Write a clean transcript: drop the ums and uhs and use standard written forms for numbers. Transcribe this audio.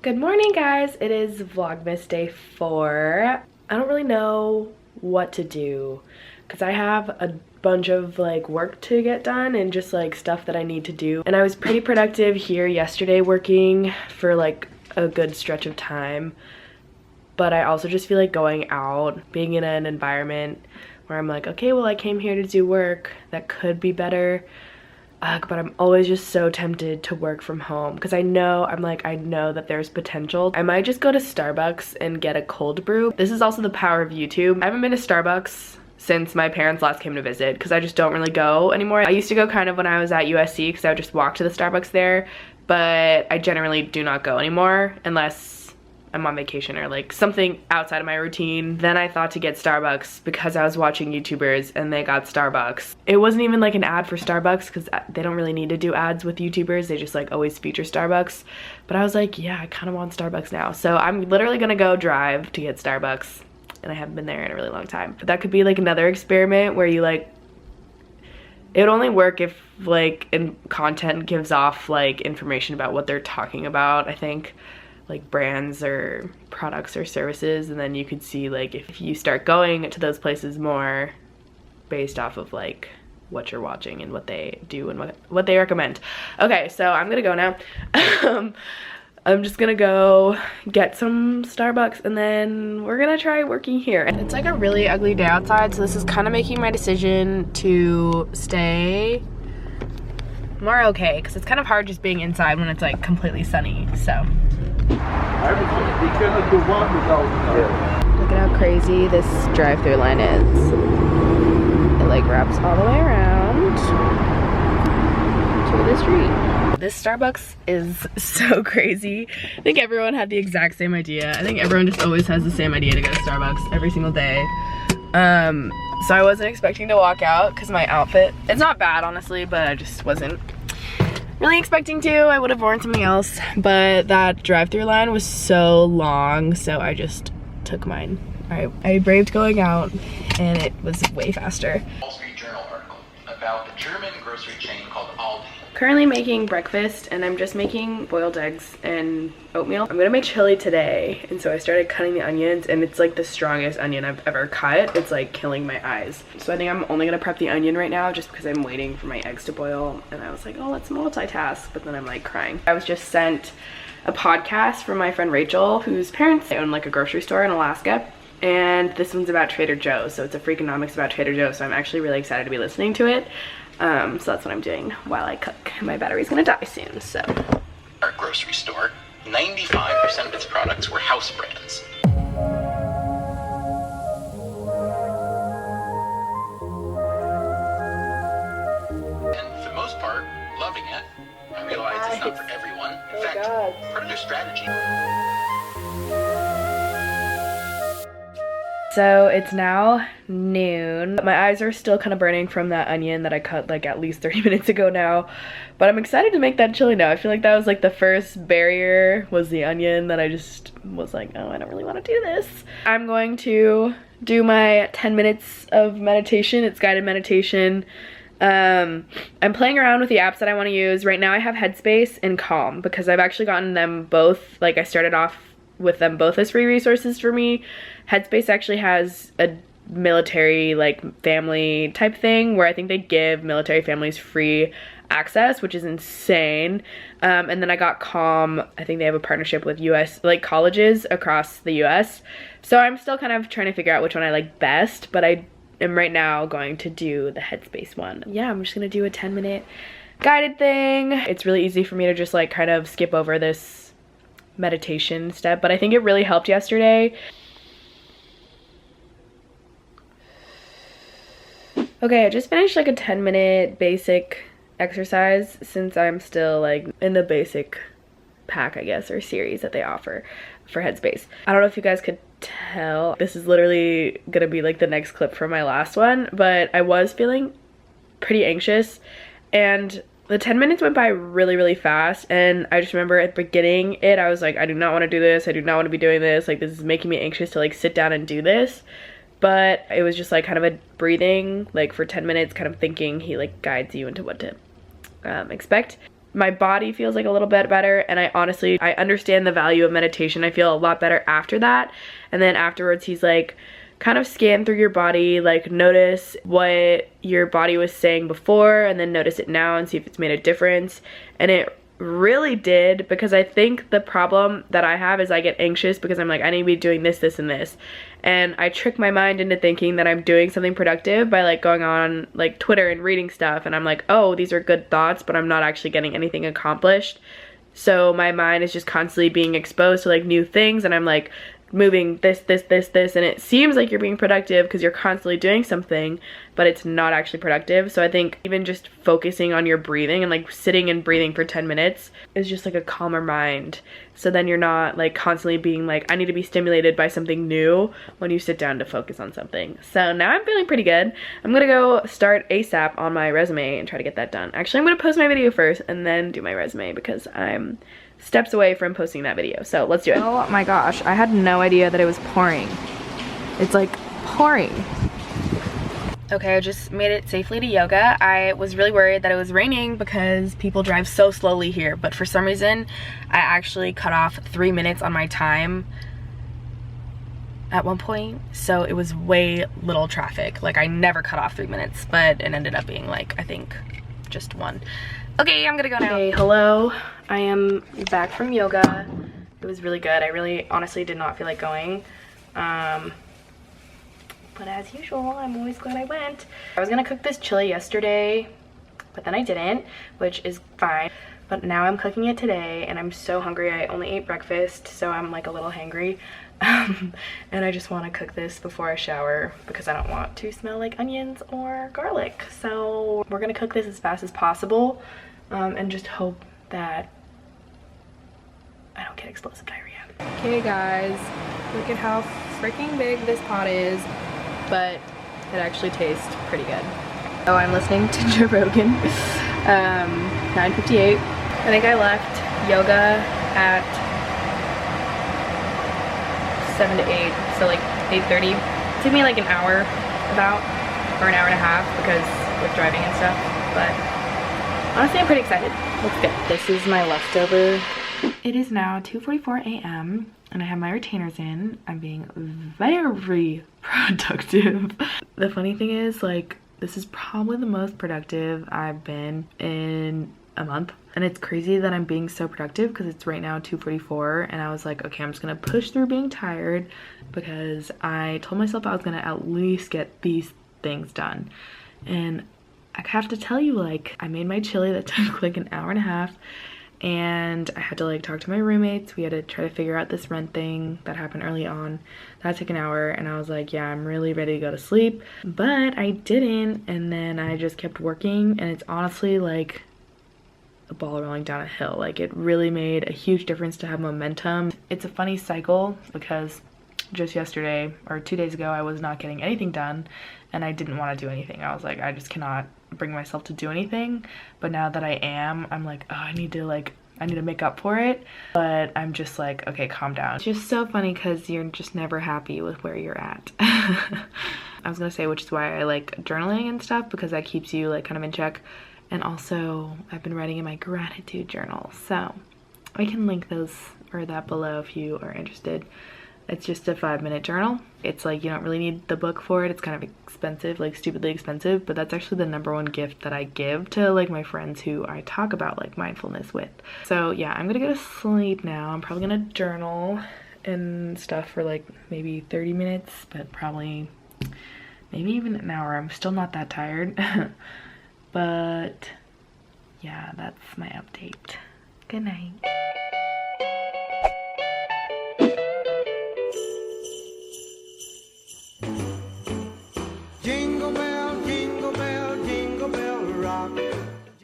Good morning, guys. It is Vlogmas day 4. I don't really know what to do because I have a bunch of like work to get done and just like stuff that I need to do. And I was pretty productive here yesterday working for like a good stretch of time. But I also just feel like going out, being in an environment where I'm like, okay, well, I came here to do work that could be better. But I'm always just so tempted to work from home because I know that there's potential. I might just go to Starbucks and get a cold brew. This is also the power of YouTube. I haven't been to Starbucks since my parents last came to visit because I just don't really go anymore. I used to go kind of when I was at USC because I would just walk to the Starbucks there, but I generally do not go anymore unless I'm on vacation or like something outside of my routine. Then I thought to get Starbucks because I was watching YouTubers and they got Starbucks. It wasn't even like an ad for Starbucks because they don't really need to do ads with YouTubers. They just like always feature Starbucks. But I was like, yeah, I kind of want Starbucks now. So I'm literally gonna go drive to get Starbucks, and I haven't been there in a really long time. But that could be like another experiment where you like, it would only work if like content gives off like information about what they're talking about, I think. Like brands or products or services, and then you could see like if you start going to those places more based off of like what you're watching and what they do and what they recommend. Okay, so I'm gonna go now. I'm just gonna go get some Starbucks and then we're gonna try working here. It's like a really ugly day outside, so this is kind of making my decision to stay more okay because it's kind of hard just being inside when it's like completely sunny. So look at how crazy this drive-through line is. It like wraps all the way around to the street. This Starbucks is so crazy. I think everyone had the exact same idea. I think everyone just always has the same idea to go to Starbucks every single day. So I wasn't expecting to walk out because my outfit, it's not bad honestly, but I just wasn't really expecting to. I would have worn something else, but that drive-through line was so long, so I just took mine. I braved going out, and it was way faster. Wall Street Journal article about the German grocery chain called Aldi. Currently making breakfast, and I'm just making boiled eggs and oatmeal. I'm gonna make chili today, and so I started cutting the onions, and it's like the strongest onion I've ever cut. It's like killing my eyes. So I think I'm only gonna prep the onion right now just because I'm waiting for my eggs to boil, and I was like, oh, let's multitask, but then I'm like crying. I was just sent a podcast from my friend Rachel, whose parents own like a grocery store in Alaska, and this one's about Trader Joe's, so it's a Freakonomics about Trader Joe's, so I'm actually really excited to be listening to it. So that's what I'm doing while I cook. My battery's gonna die soon, so. Our grocery store, 95% of its products were house brands. And for the most part, loving it. I realize it's not for everyone. In fact, part of their strategy. So it's now noon. My eyes are still kind of burning from that onion that I cut like at least 30 minutes ago now. But I'm excited to make that chili now. I feel like that was like the first barrier was the onion that I just was like, oh, I don't really want to do this. I'm going to do my 10 minutes of meditation. It's guided meditation. I'm playing around with the apps that I want to use. Right now I have Headspace and Calm because I've actually gotten them both. Like I started off with them both as free resources for me. Headspace actually has a military like family type thing where I think they give military families free access, which is insane. And then I got Calm. I think they have a partnership with US like colleges across the US. So I'm still kind of trying to figure out which one I like best, but I am right now going to do the Headspace one. Yeah, I'm just gonna do a 10-minute guided thing. It's really easy for me to just like kind of skip over this meditation step, but I think it really helped yesterday. Okay, I just finished like a 10-minute basic exercise since I'm still like in the basic pack, I guess, or series that they offer for Headspace. I don't know if you guys could tell, this is literally gonna be like the next clip from my last one, but I was feeling pretty anxious and the 10 minutes went by really, really fast, and I just remember at the beginning I was like, I do not want to do this, I do not want to be doing this, like this is making me anxious to like sit down and do this. But it was just like kind of a breathing, like for 10 minutes, kind of thinking. He like guides you into what to expect. my body feels like a little bit better, and I understand the value of meditation. I feel a lot better after that. And then afterwards he's like, kind of scan through your body, like notice what your body was saying before and then notice it now and see if it's made a difference. And it really did, because I think the problem that I have is I get anxious because I'm like, I need to be doing this, this, and this. And I trick my mind into thinking that I'm doing something productive by like going on like Twitter and reading stuff, and I'm like, oh, these are good thoughts, but I'm not actually getting anything accomplished. So my mind is just constantly being exposed to like new things, and I'm like moving this, and it seems like you're being productive because you're constantly doing something, but it's not actually productive. So I think even just focusing on your breathing and like sitting and breathing for 10 minutes is just like a calmer mind. So then you're not like constantly being like, I need to be stimulated by something new when you sit down to focus on something. So now I'm feeling pretty good. I'm gonna go start ASAP on my resume and try to get that done. Actually, I'm gonna post my video first and then do my resume because I'm steps away from posting that video. So let's do it. Oh my gosh, I had no idea that it was pouring. It's like pouring. Okay, I just made it safely to yoga. I was really worried that it was raining because people drive so slowly here, but for some reason I actually cut off 3 minutes on my time at one point, so it was way little traffic. Like I never cut off 3 minutes, but it ended up being like, I think just 1. Okay, I'm gonna go now. Okay, hello. I am back from yoga. It was really good. I really honestly did not feel like going. But as usual, I'm always glad I went. I was gonna cook this chili yesterday, but then I didn't, which is fine. But now I'm cooking it today, and I'm so hungry. I only ate breakfast, so I'm like a little hangry. And I just want to cook this before I shower because I don't want to smell like onions or garlic. So we're gonna cook this as fast as possible, and just hope that I don't get explosive diarrhea. Okay guys, look at how freaking big this pot is, but it actually tastes pretty good. Oh, I'm listening to Joe Rogan. 9:58. I think I left yoga at 7 to 8, so like 8:30. It took me like an hour about, or an hour and a half because with driving and stuff, but honestly I'm pretty excited. Looks good. This is my leftover. It is now 2:44 a.m. and I have my retainers in. I'm being very productive. The funny thing is, like, this is probably the most productive I've been in a month. And it's crazy that I'm being so productive because it's right now 2:44 and I was like, okay, I'm just gonna push through being tired because I told myself I was gonna at least get these things done. And I have to tell you, like, I made my chili that took like an hour and a half, and I had to like talk to my roommates. We had to try to figure out this rent thing that happened early on. That took an hour, and I was like, yeah, I'm really ready to go to sleep, but I didn't. And then I just kept working, and it's honestly like a ball rolling down a hill. Like, it really made a huge difference to have momentum. It's a funny cycle because just yesterday or 2 days ago I was not getting anything done and I didn't want to do anything. I was like, I just cannot bring myself to do anything. But now that I am, I'm like, oh, I need to make up for it. But I'm just like, okay, calm down. It's just so funny because you're just never happy with where you're at. I was gonna say, which is why I like journaling and stuff, because that keeps you like kind of in check. And also I've been writing in my gratitude journal, so I can link those or that below if you are interested. It's just a 5-minute journal. It's like, you don't really need the book for it. It's kind of expensive, like stupidly expensive, but that's actually the #1 gift that I give to like my friends who I talk about like mindfulness with. So yeah, I'm gonna go to sleep now. I'm probably gonna journal and stuff for like maybe 30 minutes, but probably maybe even an hour. I'm still not that tired. But yeah, that's my update. Good night.